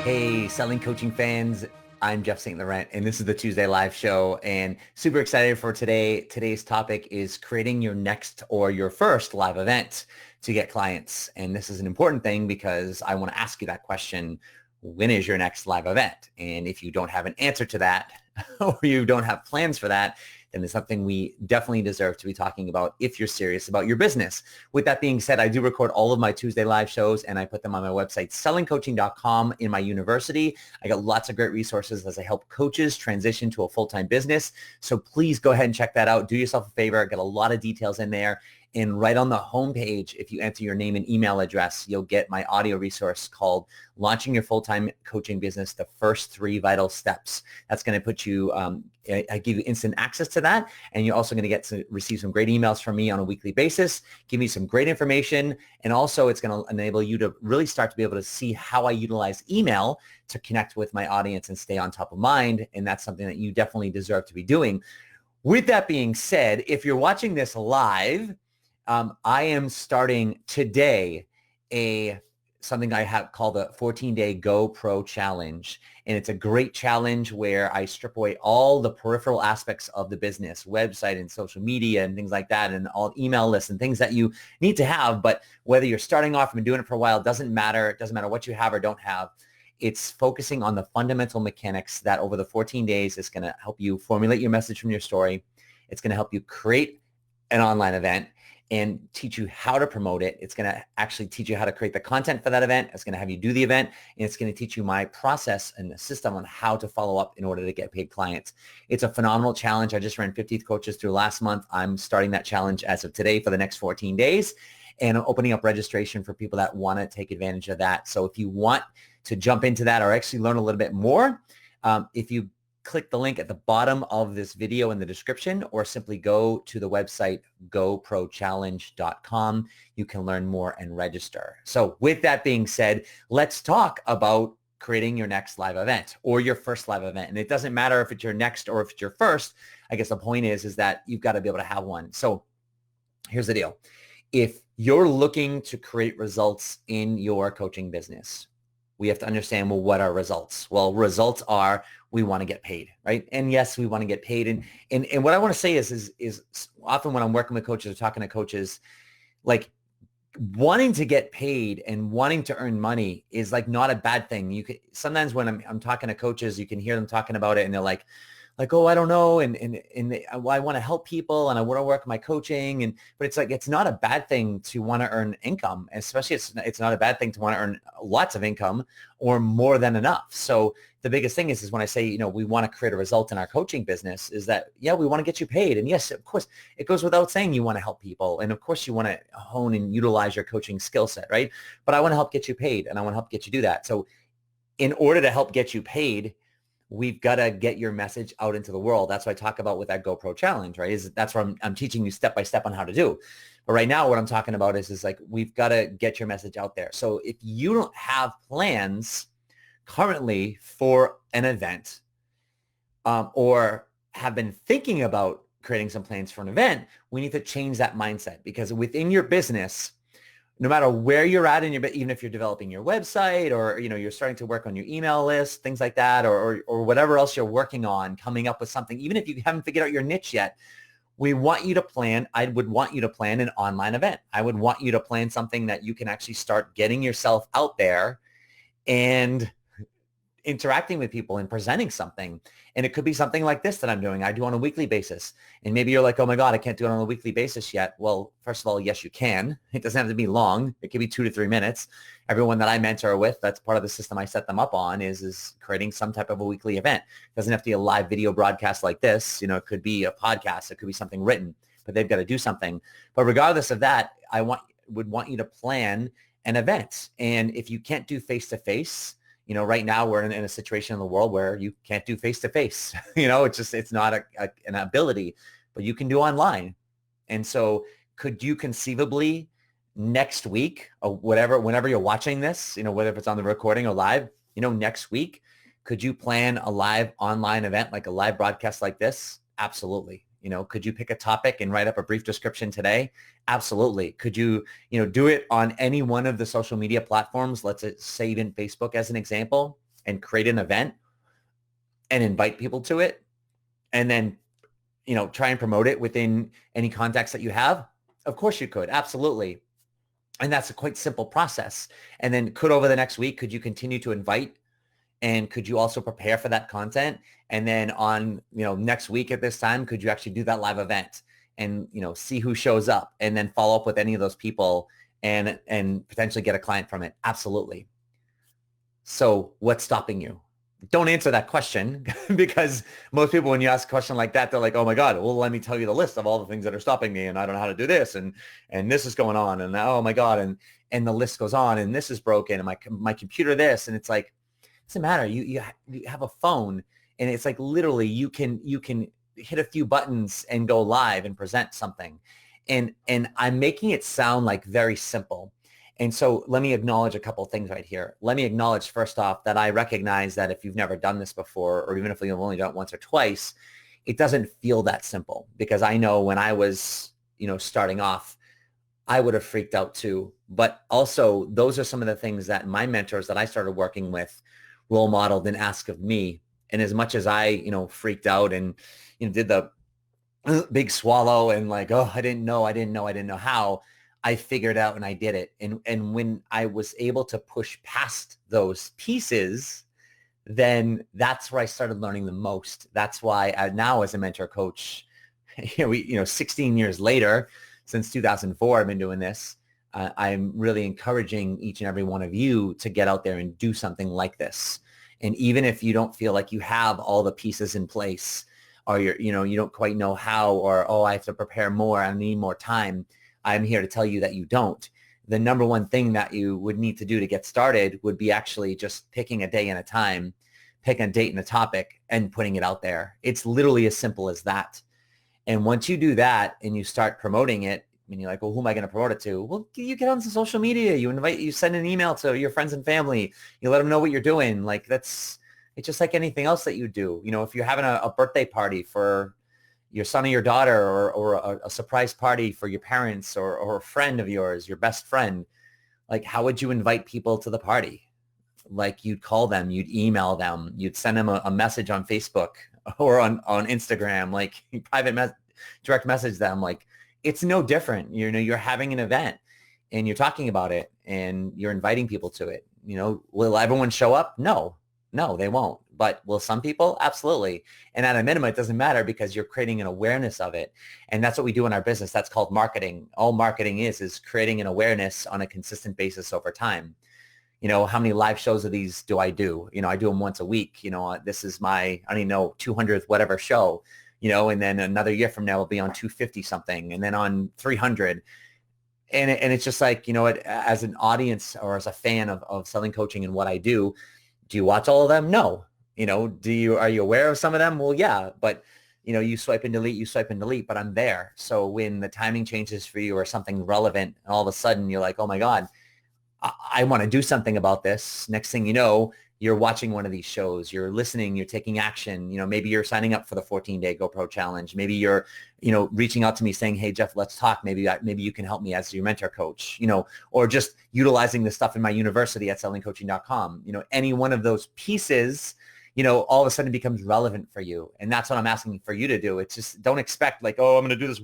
Hey, selling coaching fans. I'm Jeff St Laurent, and this is the Tuesday live show, and super excited for today. Today's topic is creating your next or your first live event to get clients. And this is an important thing because I want to ask you that question. When is your next live event? And if you don't have an answer to that or you don't have plans for that, then it's something we definitely deserve to be talking about if you're serious about your business. With that being said, I do record all of my Tuesday live shows and I put them on my website, sellingcoaching.com, in my university. I got lots of great resources as I help coaches transition to a full-time business. So please go ahead and check that out. Do yourself a favor. I got a lot of details in there. And right on the homepage, if you enter your name and email address, you'll get my audio resource called Launching Your Full-Time Coaching Business, the First 3 Vital Steps. That's going to put you, I give you instant access to that. And you're also going to get to receive some great emails from me on a weekly basis, give you some great information. And also it's going to enable you to really start to be able to see how I utilize email to connect with my audience and stay on top of mind. And that's something that you definitely deserve to be doing. With that being said, if you're watching this live, I am starting today something I have called the 14-day GoPro Challenge. And it's a great challenge where I strip away all the peripheral aspects of the business, website and social media and things like that, and all email lists and things that you need to have. But whether you're starting off and been doing it for a while, it doesn't matter. It doesn't matter what you have or don't have. It's focusing on the fundamental mechanics that over the 14 days is going to help you formulate your message from your story. It's going to help you create an online event and teach you how to promote it. It's going to actually teach you how to create the content for that event. It's going to have you do the event, and it's going to teach you my process and the system on how to follow up in order to get paid clients. It's a phenomenal challenge. I just ran 50 coaches through last month. I'm starting that challenge as of today for the next 14 days, and I'm opening up registration for people that want to take advantage of that. So if you want to jump into that or actually learn a little bit more, if you click the link at the bottom of this video in the description, or simply go to the website GoProChallenge.com. You can learn more and register. So with that being said, let's talk about creating your next live event or your first live event. And it doesn't matter if it's your next or if it's your first. I guess the point is that you've got to be able to have one. So here's the deal. If you're looking to create results in your coaching business, we have to understand, well, what are results? Well, results are we want to get paid, right? And yes, we want to get paid. And what I want to say is often when I'm working with coaches or talking to coaches, like wanting to get paid and wanting to earn money is like not a bad thing. You can sometimes when I'm talking to coaches, you can hear them talking about it and they're like, oh, I don't know. Well, I want to help people and I want to work my coaching. But it's like, it's not a bad thing to want to earn income, especially it's not a bad thing to want to earn lots of income or more than enough. So the biggest thing is when I say, we want to create a result in our coaching business is that, yeah, we want to get you paid. And yes, of course, it goes without saying you want to help people. And of course, you want to hone and utilize your coaching skill set, right? But I want to help get you paid and I want to help get you do that. So in order to help get you paid, we've got to get your message out into the world. That's what I talk about with that GoPro challenge, right? That's what I'm teaching you step by step on how to do. But right now, what I'm talking about is like, we've got to get your message out there. So if you don't have plans currently for an event or have been thinking about creating some plans for an event, we need to change that mindset, because within your business, no matter where you're at in your, even if you're developing your website or, you're starting to work on your email list, things like that, or whatever else you're working on, coming up with something, even if you haven't figured out your niche yet, I would want you to plan an online event. I would want you to plan something that you can actually start getting yourself out there and interacting with people and presenting something. And it could be something like this that I'm doing. I do on a weekly basis. And maybe you're like, oh my God, I can't do it on a weekly basis yet. Well, first of all, yes, you can. It doesn't have to be long. It could be 2 to 3 minutes. Everyone that I mentor with, that's part of the system I set them up on is creating some type of a weekly event. It doesn't have to be a live video broadcast like this. It could be a podcast. It could be something written, but they've got to do something. But regardless of that, would want you to plan an event. And if you can't do face-to-face, right now we're in a situation in the world where you can't do face-to-face. It's not an ability, but you can do online. And so could you conceivably next week or whenever you're watching this, whether if it's on the recording or live, next week, could you plan a live online event, like a live broadcast like this? Absolutely. Could you pick a topic and write up a brief description today? Absolutely. Could you, do it on any one of the social media platforms? Let's say even Facebook as an example, and create an event and invite people to it, and then, try and promote it within any contacts that you have? Of course you could. Absolutely. And that's a quite simple process. And then over the next week, could you continue to invite, and could you also prepare for that content? And then on, next week at this time, could you actually do that live event and, see who shows up, and then follow up with any of those people and potentially get a client from it? Absolutely. So what's stopping you? Don't answer that question, because most people, when you ask a question like that, they're like, oh my God, well, let me tell you the list of all the things that are stopping me, and I don't know how to do this, and this is going on, and oh my God, and the list goes on, and this is broken, and my computer this, and it's like, it doesn't matter. You have a phone, and it's like literally you can hit a few buttons and go live and present something, and I'm making it sound like very simple. And so let me acknowledge a couple of things right here. Let me acknowledge first off that I recognize that if you've never done this before, or even if you've only done it once or twice, it doesn't feel that simple, because I know when I was, starting off, I would have freaked out too. But also those are some of the things that my mentors that I started working with role modeled and asked of me. And as much as I, freaked out and, did the big swallow and like, oh, I didn't know how, I figured out and I did it. And when I was able to push past those pieces, then that's where I started learning the most. That's why now as a mentor coach, 16 years later, since 2004, I've been doing this. I'm really encouraging each and every one of you to get out there and do something like this. And even if you don't feel like you have all the pieces in place, or you don't quite know how, or, oh, I have to prepare more, I need more time, I'm here to tell you that you don't. The number one thing that you would need to do to get started would be actually just picking a day and a time, picking a date and a topic, and putting it out there. It's literally as simple as that. And once you do that and you start promoting it, and you're like, well, who am I going to promote it to? Well, you get on some social media, you send an email to your friends and family, you let them know what you're doing. Like it's just like anything else that you do. If you're having a birthday party for your son or your daughter, or a surprise party for your parents, or a friend of yours, your best friend, like how would you invite people to the party? Like you'd call them, you'd email them, you'd send them a message on Facebook or on Instagram, like direct message them. Like it's no different. You're having an event and you're talking about it and you're inviting people to it. Will everyone show up? No, they won't. But will some people? Absolutely. And at a minimum, it doesn't matter, because you're creating an awareness of it. And that's what we do in our business. That's called marketing. All marketing is creating an awareness on a consistent basis over time. How many live shows of these do I do? I do them once a week. This is my, I don't even know, 200th whatever show, and then another year from now we'll be on 250 something, and then on 300. And it's just like, as an audience or as a fan of selling coaching and what I do you watch all of them? No. Are you aware of some of them? Well, yeah, but you swipe and delete, but I'm there. So when the timing changes for you or something relevant, and all of a sudden you're like, oh my God, I want to do something about this. Next thing you know, you're watching one of these shows, you're listening, you're taking action. Maybe you're signing up for the 14-day GoPro challenge. Maybe you're, reaching out to me saying, hey, Jeff, let's talk. Maybe you can help me as your mentor coach, or just utilizing the stuff in my university at sellingcoaching.com. Any one of those pieces, all of a sudden becomes relevant for you. And that's what I'm asking for you to do. It's just, don't expect like, oh, I'm going to do this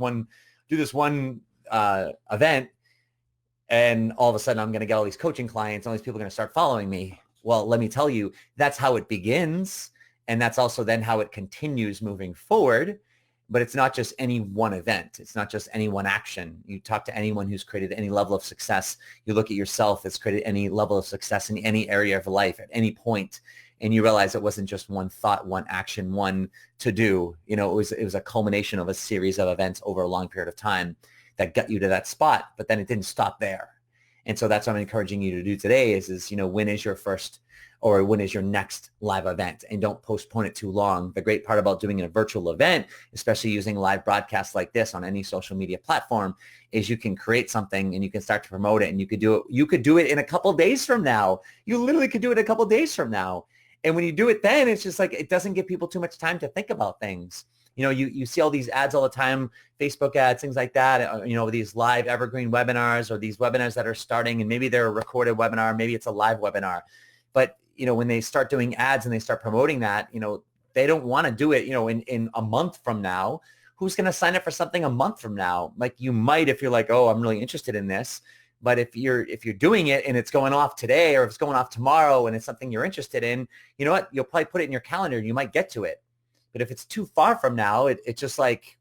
one event, and all of a sudden I'm going to get all these coaching clients, all these people are going to start following me. Well, let me tell you, that's how it begins. And that's also then how it continues moving forward. But it's not just any one event. It's not just any one action. You talk to anyone who's created any level of success. You look at yourself that's created any level of success in any area of life at any point, and you realize it wasn't just one thought, one action, one to do. It was a culmination of a series of events over a long period of time that got you to that spot. But then it didn't stop there. And so that's what I'm encouraging you to do today is when is your first, or when is your next live event? And don't postpone it too long. The great part about doing a virtual event, especially using live broadcasts like this on any social media platform, is you can create something and you can start to promote it, and you could do it in a couple of days from now. You literally could do it a couple of days from now. And when you do it then, it's just like, it doesn't give people too much time to think about things. You see all these ads all the time, Facebook ads, things like that, these live evergreen webinars or these webinars that are starting, and maybe they're a recorded webinar, maybe it's a live webinar. But, when they start doing ads and they start promoting that, they don't want to do it, in a month from now. Who's going to sign up for something a month from now? Like you might, if you're like, oh, I'm really interested in this. But if you're doing it and it's going off today or if it's going off tomorrow and it's something you're interested in, you know what? You'll probably put it in your calendar and you might get to it. But if it's too far from now, it's just like,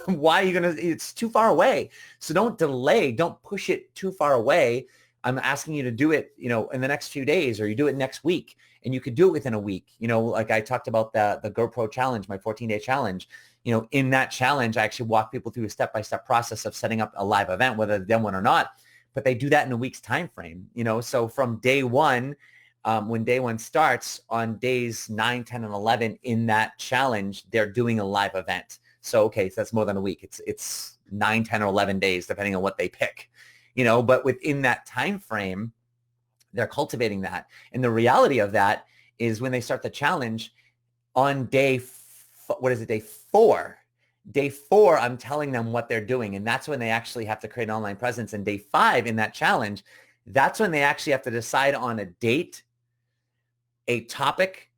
why are you going to, it's too far away. So don't delay. Don't push it too far away. I'm asking you to do it, in the next few days, or you do it next week, and you could do it within a week. Like I talked about the GoProChallenge, my 14-day challenge. In that challenge, I actually walk people through a step-by-step process of setting up a live event, whether they've done one or not. But they do that in a week's time frame. So from day one, when day one starts, on days 9, 10, and 11 in that challenge, they're doing a live event. So so that's more than a week. It's 9, 10, or 11 days, depending on what they pick. But within that time frame, they're cultivating that. And the reality of that is when they start the challenge on day 4, I'm telling them what they're doing. And that's when they actually have to create an online presence. And day 5 in that challenge, that's when they actually have to decide on a date, a topic,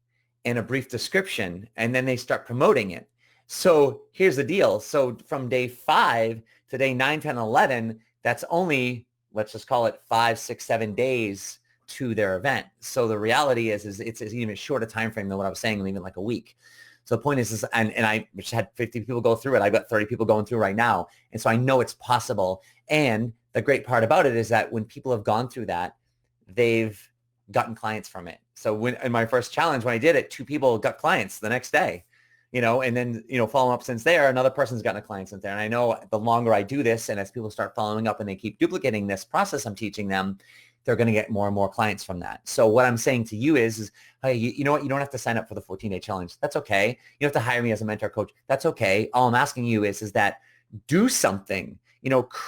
and a brief description. And then they start promoting it. So here's the deal. So from day 5 to day 9, 10, 11, that's only, let's just call it 5, 6, 7 days to their event. So the reality is it's even shorter time frame than what I was saying, even like a week. So the point is and I just had 50 people go through it. I've got 30 people going through right now. And so I know it's possible. And the great part about it is that when people have gone through that, they've gotten clients from it. So in my first challenge, when I did it, 2 people got clients the next day. And then, following up since there, another person's gotten a client since there. And I know the longer I do this, and as people start following up and they keep duplicating this process I'm teaching them, they're going to get more and more clients from that. So what I'm saying to you is hey, you know what? You don't have to sign up for the 14-day challenge. That's okay. You don't have to hire me as a mentor coach. That's okay. All I'm asking you is that do something.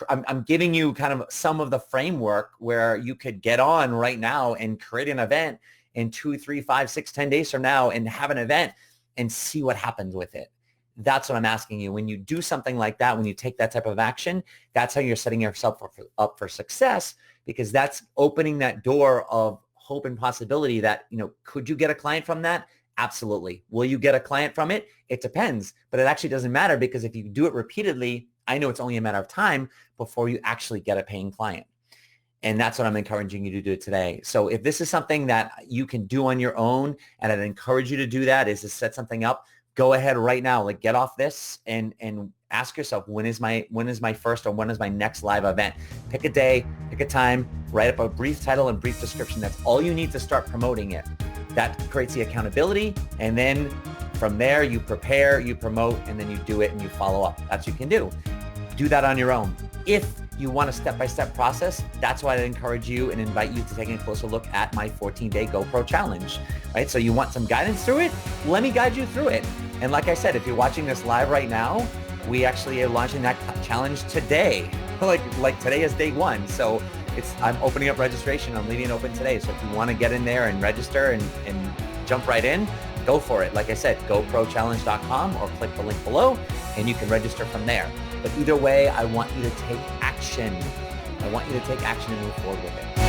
I'm giving you kind of some of the framework where you could get on right now and create an event in 2, 3, 5, 6, 10 days from now and have an event and see what happens with it. That's what I'm asking you. When you do something like that, when you take that type of action, that's how you're setting yourself up for success, because that's opening that door of hope and possibility that, could you get a client from that? Absolutely. Will you get a client from it? It depends, but it actually doesn't matter, because if you do it repeatedly, I know it's only a matter of time before you actually get a paying client. And that's what I'm encouraging you to do today. So if this is something that you can do on your own, and I'd encourage you to do that, is to set something up, go ahead right now, like get off this and ask yourself, when is my first or when is my next live event? Pick a day, pick a time, write up a brief title and brief description. That's all you need to start promoting it. That creates the accountability. And then from there, you prepare, you promote, and then you do it and you follow up. That's what you can do. Do that on your own. If you want a step-by-step process, that's why I'd encourage you and invite you to take a closer look at my 14-day GoPro challenge, right? So you want some guidance through it? Let me guide you through it. And like I said, if you're watching this live right now, we actually are launching that challenge today. Like today is day 1. So I'm opening up registration. I'm leaving it open today. So if you want to get in there and register and jump right in, go for it. Like I said, GoProChallenge.com, or click the link below and you can register from there. But either way, I want you to take action. I want you to take action and move forward with it.